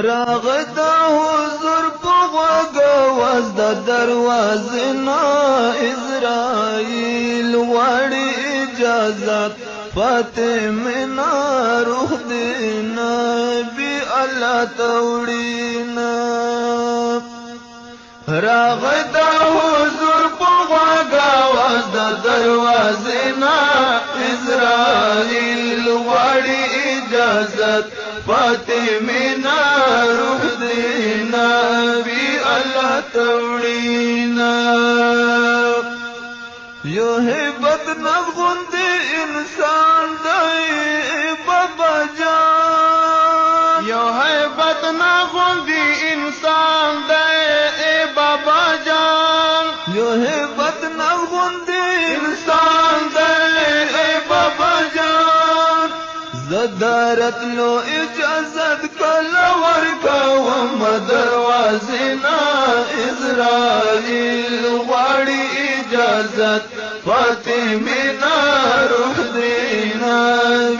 راغد حضور په غوږ واز د دروازې نه اسرائیل وړي اجازت فاطمه نه روح دې نبی الله توړینا راغد حضور په غوږ واز د دروازې نه اسرائیل وړي اجازت فاطمه نا روح دینا بی اللہ توڑینا یو حیبت نغند انسان دائی بابا جان یو حیبت نغند انسان دائی بابا جان یو حیبت نغند انسان دائی بابا جان زدارت لو اجازت کلا ورکا وم دروازنا اسرائیل غواړي اجازت فاطمه نا روح دینا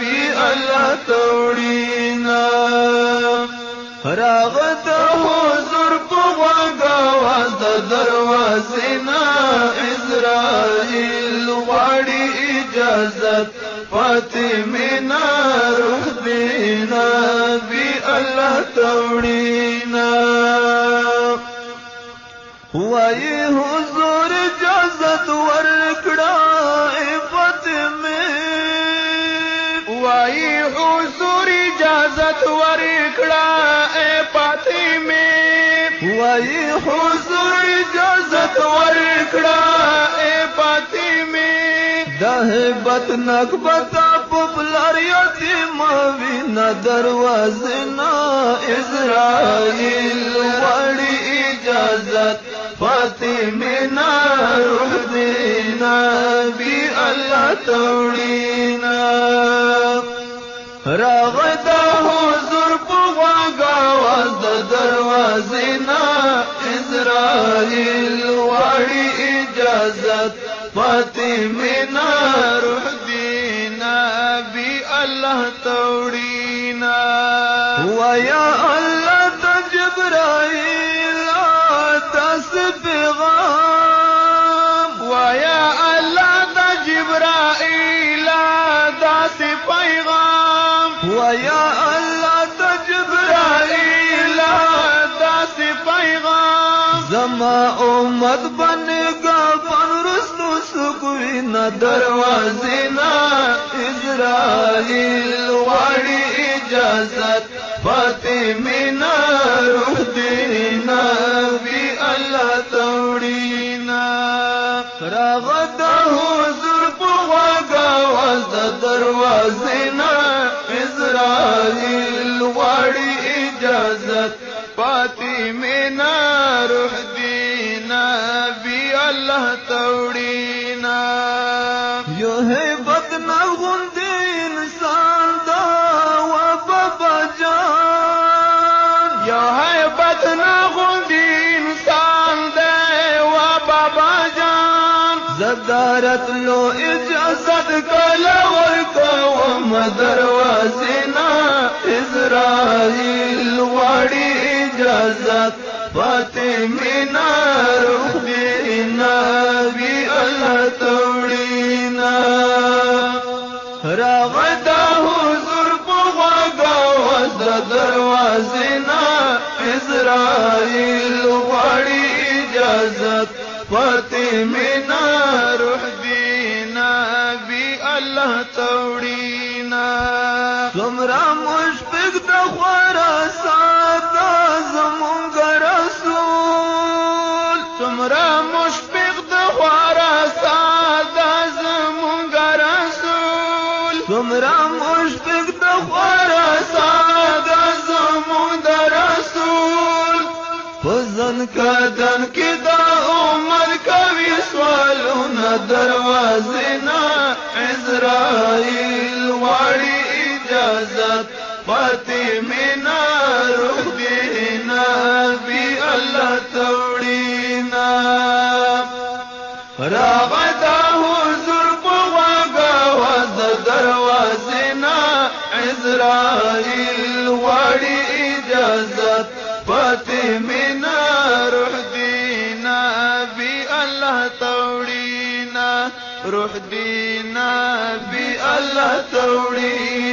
بی الله توړینا راغد حضور په غوږ واز د دروازنا اسرائیل غواړي اجازت فاطمه نا روح دینا بی اللہ توڑینا وائی حضور اجازت ورکڑا فاطمه وائی حضور اجازت ورکڑا فاطمه وائی حضور اجازت ورکڑا فاطمه دهبت نکبتا پپلار یتیم وینا دروازنا اسرائیل وړي اجازت فاطمه نا روح دینا بی الله توړینا راغد حضور په غوږ واز د دروازنا اسرائیل وړي اجازت فاطمه نا روح دینا بی اللہ توڑینا ویا اللہ تجبرائیل آتاس پیغام ویا اللہ تجبرائیل آتاس پیغام ویا اللہ تجبرائیل آتاس پیغام زما امت بنگا پنرسنو سکوینا دروازینا اسرائیل وړي اجازت فاطمه نا روح دینا بی الله توړینا راغد حضور په غوږ واز د دروازینا اسرائیل وړي اجازت فاطمه نا روح دینا بی الله توڑینا یو حیبت نغند انسان دا و بابا جان یو حیبت نغند انسان دا و بابا جان زدارت لو اجازت کلا ورکا وم دروازنا اسرائیل وړي اجازت فاطمه نا روح دینا بی الله توړینا راغد حضور په غوږ واز د دروازنا اسرائیل غواړي اجازت فاطمه نا روح دینا بی الله توړینا څومره مشفق د خراسان زمونږ رسول څومره مشفق د خراسان زمونږ رسول څومره مشفق د خراسان زمونږ رسول فزن کدن کې دا عمر کوي سوالونه دروازنا اسرائیل وړي اجازت فاطمه نا روح دینا بی الله توړینا راغد حضور په غوږ واز د دروازنا اسرائیل وړي اجازت زیات فاطمینا روح دینا بی الله توڑینا روح دینا بی الله توڑینا